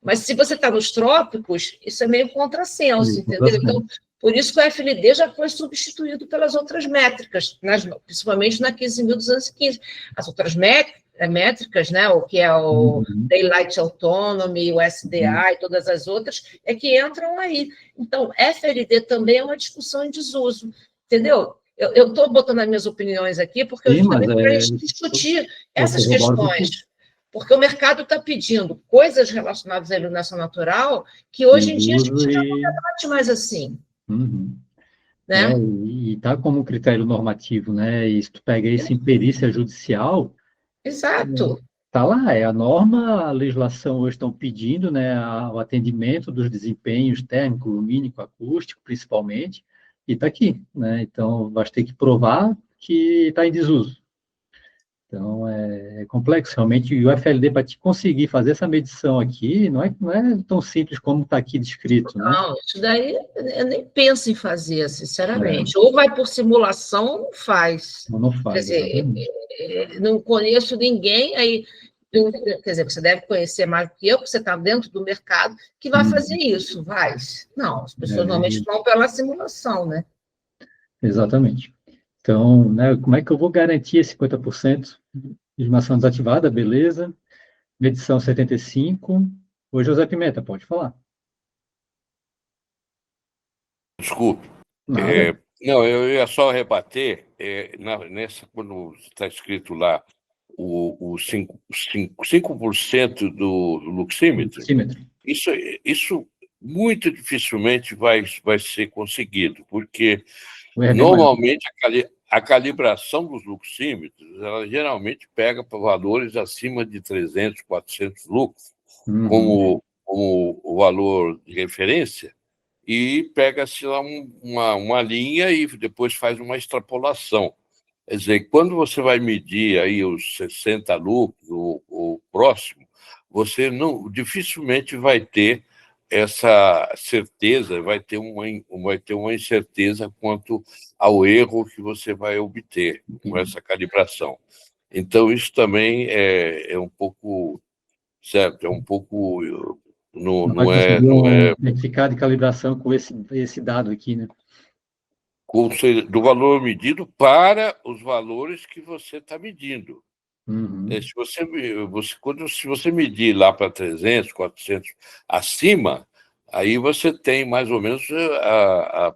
Mas se você está nos trópicos, isso é meio contrassenso, entendeu? Então, por isso que o FLD já foi substituído pelas outras métricas, principalmente na 15.215. As outras métricas, né, o que é o Daylight Autonomy, o SDA e todas as outras, que entram aí. Então, FLD também é uma discussão em desuso, entendeu? Eu estou botando as minhas opiniões aqui porque eu justamente para discutir essas questões. Porque o mercado está pedindo coisas relacionadas à iluminação natural que hoje em dia a gente já não debate mais assim. Né? E está como critério normativo, né? E se tu pega isso em perícia judicial... Exato. Está lá, a norma, a legislação hoje estão pedindo, né, o atendimento dos desempenhos térmico, lumínico, acústico, principalmente, e está aqui, né? Então, vai ter que provar que está em desuso. Então, é complexo, realmente, e o FLD, para te conseguir fazer essa medição aqui, não é tão simples como está aqui descrito, né? Não, isso daí eu nem penso em fazer, sinceramente. Ou vai por simulação ou não faz. Não faz, quer dizer, não conheço ninguém, aí, quer dizer, você deve conhecer mais do que eu, porque você está dentro do mercado, que vai fazer isso, vai. Não, as pessoas normalmente vão pela simulação, né? Exatamente. Então, né, como é que eu vou garantir esse 50%? Iluminação desativada, beleza. Medição 75. Oi, José Pimenta, pode falar. Desculpe. Não, eu ia só rebater, quando está escrito lá o 5% do luxímetro, isso muito dificilmente vai ser conseguido, porque normalmente a calibração dos luxímetros, ela geralmente pega para valores acima de 300, 400 lux, como o valor de referência, e pega-se lá uma linha e depois faz uma extrapolação. Quer dizer, quando você vai medir aí os 60 lux, o próximo, você dificilmente vai ter essa certeza, vai ter uma incerteza quanto ao erro que você vai obter com essa calibração. Então, isso também é um pouco, certo, não é certificado de calibração com esse dado aqui, né? Do valor medido para os valores que você está medindo. Se você medir lá para 300, 400 acima, aí você tem mais ou menos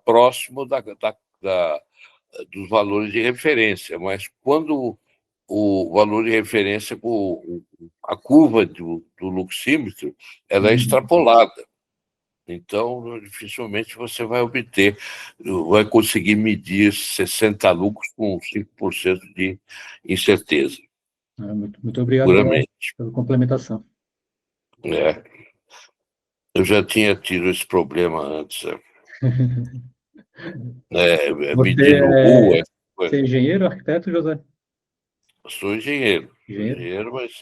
próximo dos valores de referência, mas quando o valor de referência, a curva do luxímetro, ela é extrapolada. Então, dificilmente você vai conseguir medir 60 lux com 5% de incerteza. Muito obrigado pela complementação. Eu já tinha tido esse problema antes. Medindo rua. Você é engenheiro, arquiteto, José? Sou engenheiro, mas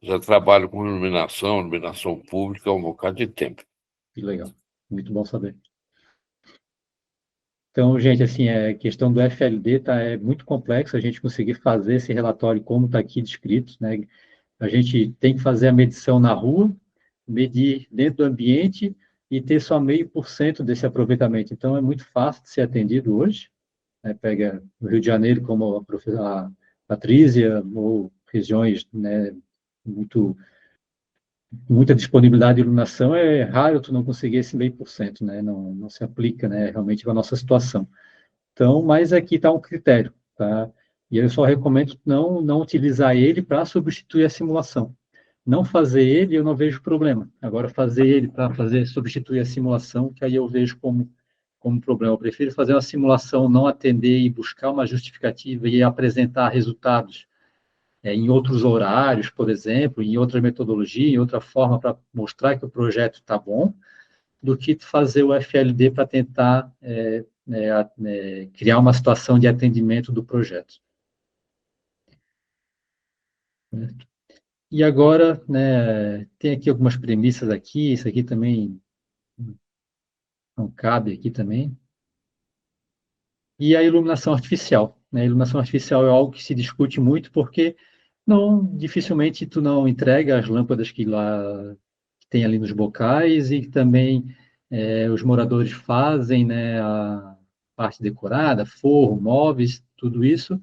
já trabalho com iluminação pública há um bocado de tempo. Que legal, muito bom saber. Então, gente, assim, a questão do FLD é muito complexo a gente conseguir fazer esse relatório como está aqui descrito, né? A gente tem que fazer a medição na rua, medir dentro do ambiente e ter só 0,5% desse aproveitamento. Então, é muito fácil de ser atendido hoje. Né? Pega o Rio de Janeiro, como a professora Patrícia, ou regiões, né, muita disponibilidade de iluminação, é raro tu não conseguir esse 0,5%, né? Não se aplica, né, realmente para a nossa situação. Então, mas aqui está um critério, tá? E eu só recomendo não utilizar ele para substituir a simulação. Não fazer ele, eu não vejo problema. Agora, fazer ele para substituir a simulação, que aí eu vejo como problema. Eu prefiro fazer uma simulação, não atender e buscar uma justificativa e apresentar resultados em outros horários, por exemplo, em outra metodologia, em outra forma, para mostrar que o projeto está bom, do que fazer o FLD para tentar criar uma situação de atendimento do projeto. E agora, né, tem aqui algumas premissas aqui, isso aqui também não cabe aqui também. E a iluminação artificial. Né? A iluminação artificial é algo que se discute muito, porque dificilmente tu não entrega as lâmpadas que tem ali nos bocais e também os moradores fazem, né, a parte decorada, forro, móveis, tudo isso,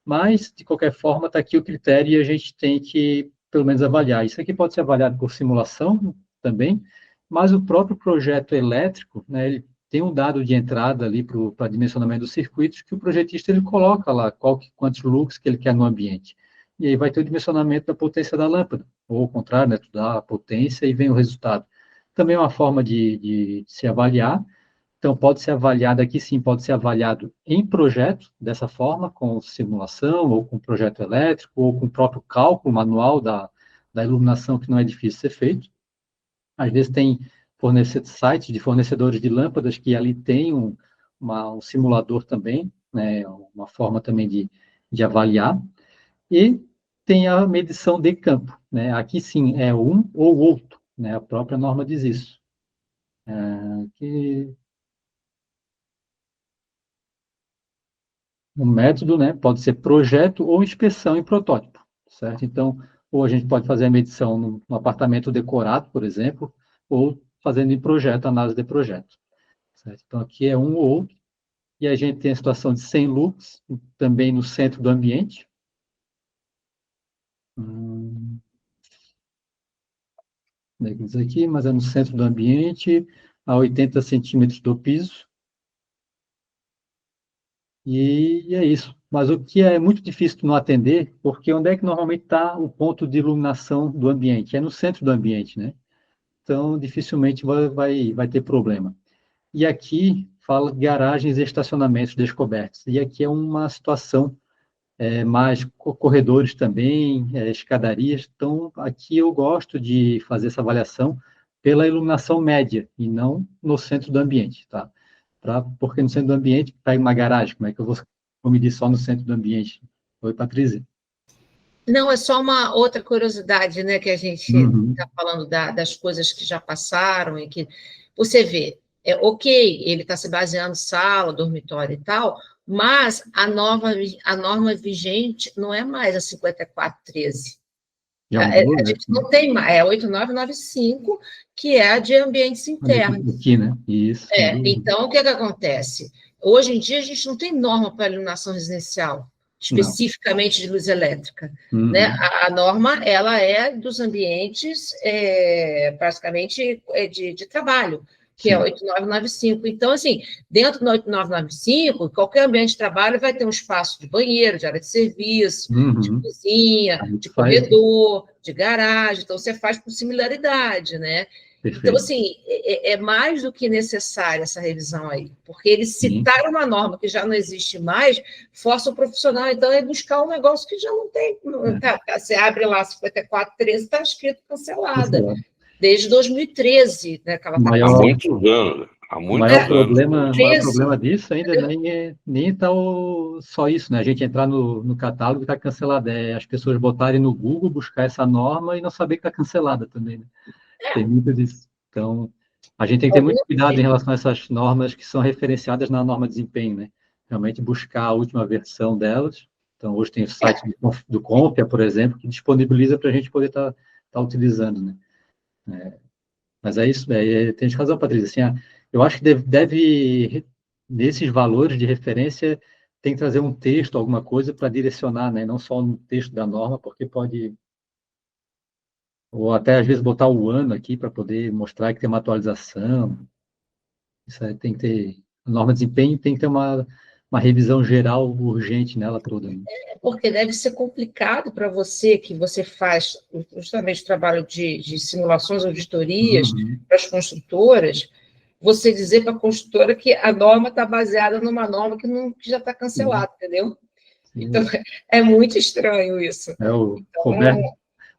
mas, de qualquer forma, está aqui o critério e a gente tem que, pelo menos, avaliar. Isso aqui pode ser avaliado por simulação também, mas o próprio projeto elétrico, né, ele tem um dado de entrada ali para dimensionamento dos circuitos que o projetista ele coloca lá quantos lux que ele quer no ambiente. E aí vai ter o dimensionamento da potência da lâmpada, ou ao contrário, né, tu dá a potência e vem o resultado. Também é uma forma de se avaliar. Então, pode ser avaliado aqui, sim, pode ser avaliado em projeto, dessa forma, com simulação, ou com projeto elétrico, ou com o próprio cálculo manual da iluminação, que não é difícil ser feito. Às vezes tem sites de fornecedores de lâmpadas que ali tem um simulador também, né, uma forma também de avaliar. E tem a medição de campo. Né? Aqui, sim, é um ou outro. Né? A própria norma diz isso. O método, né, pode ser projeto ou inspeção em protótipo, certo? Então, ou a gente pode fazer a medição no apartamento decorado, por exemplo, ou fazendo em projeto, análise de projeto, certo? Então, aqui é um ou outro, e a gente tem a situação de 100 lux, também no centro do ambiente. Diz aqui, mas é no centro do ambiente, a 80 centímetros do piso. E é isso. Mas o que é muito difícil não atender, porque onde é que normalmente está o ponto de iluminação do ambiente? É no centro do ambiente, né? Então, dificilmente vai ter problema. E aqui fala de garagens e estacionamentos descobertos. E aqui é uma situação mais corredores também, escadarias. Então, aqui eu gosto de fazer essa avaliação pela iluminação média e não no centro do ambiente, tá? Porque no centro do ambiente, pega uma garagem, como é que eu vou medir só no centro do ambiente? Oi, Patrícia. Não, é só uma outra curiosidade, né, que a gente está falando das coisas que já passaram e que você vê, ok, ele está se baseando em sala, dormitório e tal, mas a norma vigente não é mais a 5413. A gente não tem mais, é a 8995, que é a de ambientes internos. Aqui, né? Isso. Então, o que acontece? Hoje em dia, a gente não tem norma para iluminação residencial, especificamente de luz elétrica. Né? A norma ela é dos ambientes, basicamente, de trabalho. que é 8995. Então, assim, dentro do 8995, qualquer ambiente de trabalho vai ter um espaço de banheiro, de área de serviço, de cozinha, de corredor, de garagem. Então, você faz por similaridade, né? Perfeito. Então, assim, é mais do que necessária essa revisão aí, porque eles citaram uma norma que já não existe mais, força o profissional, então, a buscar um negócio que já não tem. Você abre lá 5413, está escrito cancelada. Desde 2013, né? Que ela tá há muitos anos. O maior problema disso ainda nem está só isso, né? A gente entrar no catálogo e está cancelada. É as pessoas botarem no Google, buscar essa norma e não saber que está cancelada também, né? Tem muito disso. Então, a gente tem que ter muito cuidado em relação a essas normas que são referenciadas na norma de desempenho, né? Realmente buscar a última versão delas. Então, hoje tem o site do Compia, por exemplo, que disponibiliza para a gente poder estar utilizando, né? Mas é isso, tem razão, Patrícia. Assim, eu acho que deve, nesses valores de referência, tem que trazer um texto, alguma coisa para direcionar, né? Não só no texto da norma, porque pode... Ou até, às vezes, botar o ano aqui para poder mostrar que tem uma atualização. Isso aí tem que ter... A norma de desempenho tem que ter uma revisão geral urgente nela toda. Né? Porque deve ser complicado para você, que você faz justamente o trabalho de simulações, auditorias para as construtoras, você dizer para a construtora que a norma está baseada numa norma que já está cancelada, entendeu? Então, é muito estranho isso. O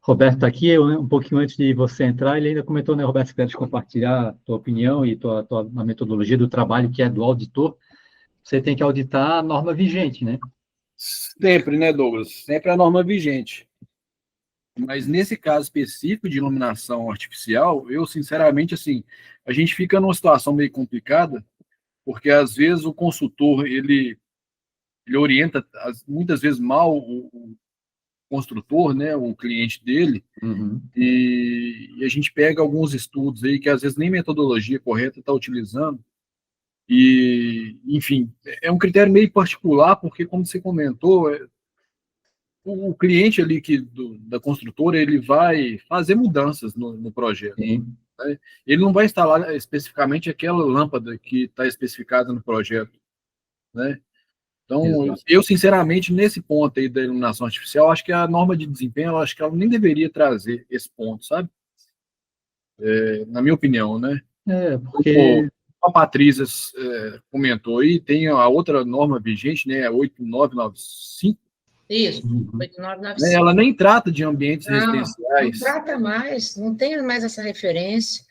Roberto está aqui, um pouquinho antes de você entrar, ele ainda comentou, né, Roberto, se queres compartilhar a tua opinião e a metodologia do trabalho que é do auditor, você tem que auditar a norma vigente, né? Sempre, né, Douglas? Sempre a norma vigente. Mas nesse caso específico de iluminação artificial, eu, sinceramente, assim, a gente fica numa situação meio complicada, porque, às vezes, o consultor, ele orienta, muitas vezes, mal o construtor, né, o cliente dele, e a gente pega alguns estudos aí que, às vezes, nem metodologia correta está utilizando, e, enfim, é um critério meio particular, porque, como você comentou, o cliente ali da construtora, ele vai fazer mudanças no projeto. Né? Ele não vai instalar especificamente aquela lâmpada que está especificada no projeto. Né? Então, eu, sinceramente, nesse ponto aí da iluminação artificial, acho que a norma de desempenho, acho que ela nem deveria trazer esse ponto, sabe? Na minha opinião, né? Porque... a Patrícia comentou aí, tem a outra norma vigente, né? A 8995. Isso, 8995. Ela nem trata de ambientes residenciais. Não trata mais, não tem mais essa referência.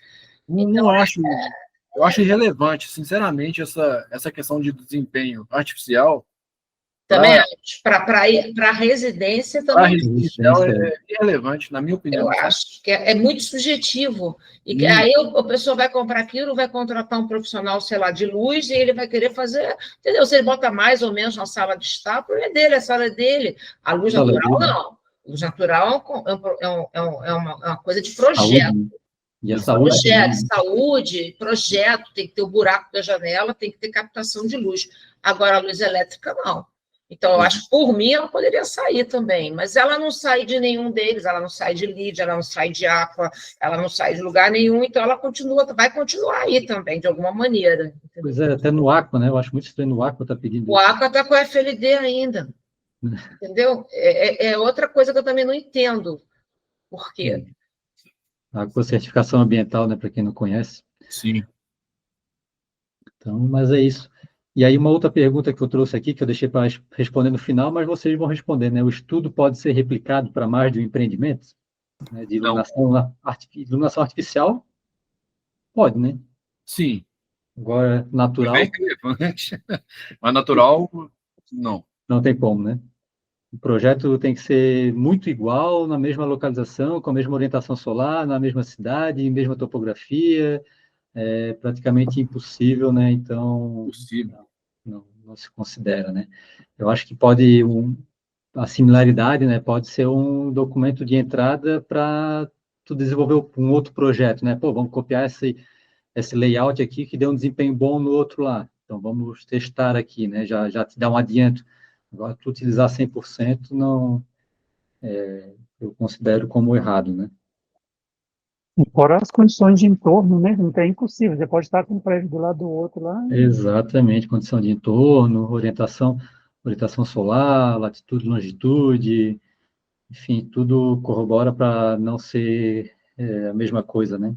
Não acho... Eu acho irrelevante, sinceramente, essa questão de desempenho artificial. Também acho. Para residência também. Para residencial é irrelevante, na minha opinião. Eu acho que é muito subjetivo. E aí a pessoa vai comprar aquilo, vai contratar um profissional, sei lá, de luz, e ele vai querer fazer. Entendeu? Se ele bota mais ou menos na sala de estar, é dele, a sala é dele. A luz natural, não. A luz natural é uma coisa de projeto. E a saúde, saúde, projeto, tem que ter o buraco da janela, tem que ter captação de luz. Agora, a luz elétrica, não. Então, eu acho que, por mim, ela poderia sair também, mas ela não sai de nenhum deles, ela não sai de LID, ela não sai de Aqua, ela não sai de lugar nenhum, então ela vai continuar aí também, de alguma maneira. Entendeu? Pois é, até no Aqua, né? Eu acho muito estranho, no Aqua está pedindo. O Aqua está com a FLD ainda, entendeu? É outra coisa que eu também não entendo. Por quê? A certificação ambiental, né, para quem não conhece. Sim. Então, mas é isso. E aí, uma outra pergunta que eu trouxe aqui, que eu deixei para responder no final, mas vocês vão responder, né? O estudo pode ser replicado para mais de um empreendimento? Né, de iluminação artificial? Pode, né? Sim. Agora, natural... É relevante. Mas natural, não. Não tem como, né? O projeto tem que ser muito igual, na mesma localização, com a mesma orientação solar, na mesma cidade, mesma topografia, é praticamente impossível, né? Então, Possível. Não se considera, né? Eu acho que pode, a similaridade, né? Pode ser um documento de entrada para tu desenvolver um outro projeto, né? Pô, vamos copiar esse layout aqui que deu um desempenho bom no outro lá. Então, vamos testar aqui, né? Já te dá um adianto. Agora, tu utilizar 100%, não, eu considero como errado, né? Fora as condições de entorno, né? Não é impossível. Você pode estar com um prédio do lado do outro lá. Exatamente, condição de entorno, orientação solar, latitude, longitude, enfim, tudo corrobora para não ser a mesma coisa, né?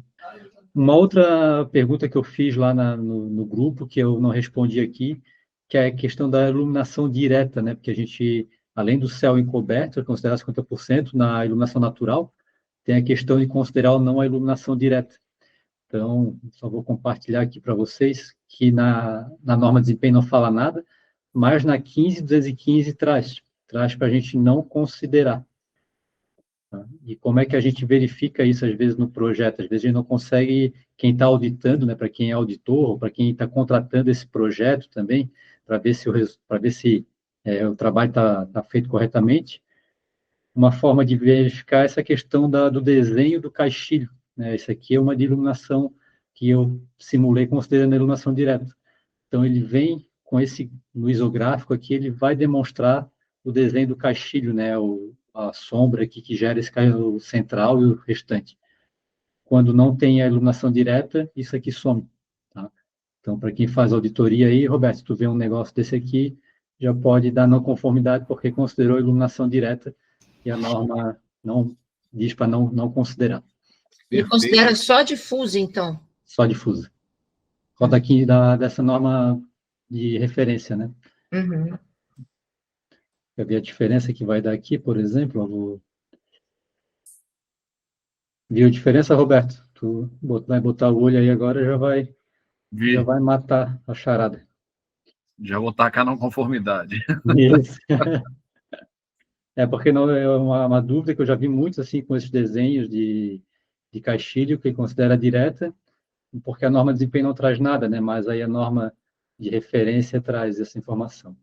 Uma outra pergunta que eu fiz lá no grupo, que eu não respondi aqui, que é a questão da iluminação direta, né? Porque a gente, além do céu encoberto, considerar 50% na iluminação natural, tem a questão de considerar ou não a iluminação direta. Então, só vou compartilhar aqui para vocês que na norma de desempenho não fala nada, mas na 15.215 traz para a gente não considerar. Tá? E como é que a gente verifica isso, às vezes, no projeto? Às vezes a gente não consegue, quem está auditando, né, para quem é auditor, ou para quem está contratando esse projeto também, para ver se o trabalho está feito corretamente, uma forma de verificar essa questão do desenho do caixilho, né? Isso aqui é uma de iluminação que eu simulei considerando a iluminação direta. Então, ele vem com esse luisográfico aqui, ele vai demonstrar o desenho do caixilho, né? A sombra aqui que gera esse caixilho central e o restante. Quando não tem a iluminação direta, isso aqui some. Tá? Então, para quem faz auditoria aí, Roberto, se tu vê um negócio desse aqui, já pode dar não conformidade, porque considerou a iluminação direta e a norma não diz para não considerar. E considera só difusa, então? Só difusa. Roda aqui dessa norma de referência, né? Uhum. Quer ver a diferença que vai dar aqui, por exemplo? Viu a diferença, Roberto? Tu vai botar o olho aí agora, já vai matar a charada. Já vou tacar na conformidade. Isso. Porque não é uma dúvida que eu já vi muitos assim com esses desenhos de caixilho que considera direta, porque a norma de desempenho não traz nada, né? Mas aí a norma de referência traz essa informação.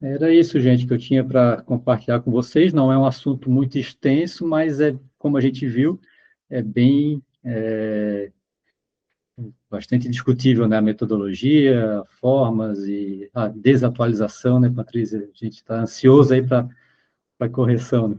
Era isso, gente, que eu tinha para compartilhar com vocês. Não é um assunto muito extenso, mas como a gente viu, é bem bastante discutível, né? A metodologia, formas e a desatualização, né, Patrícia? A gente está ansioso aí para correção, né?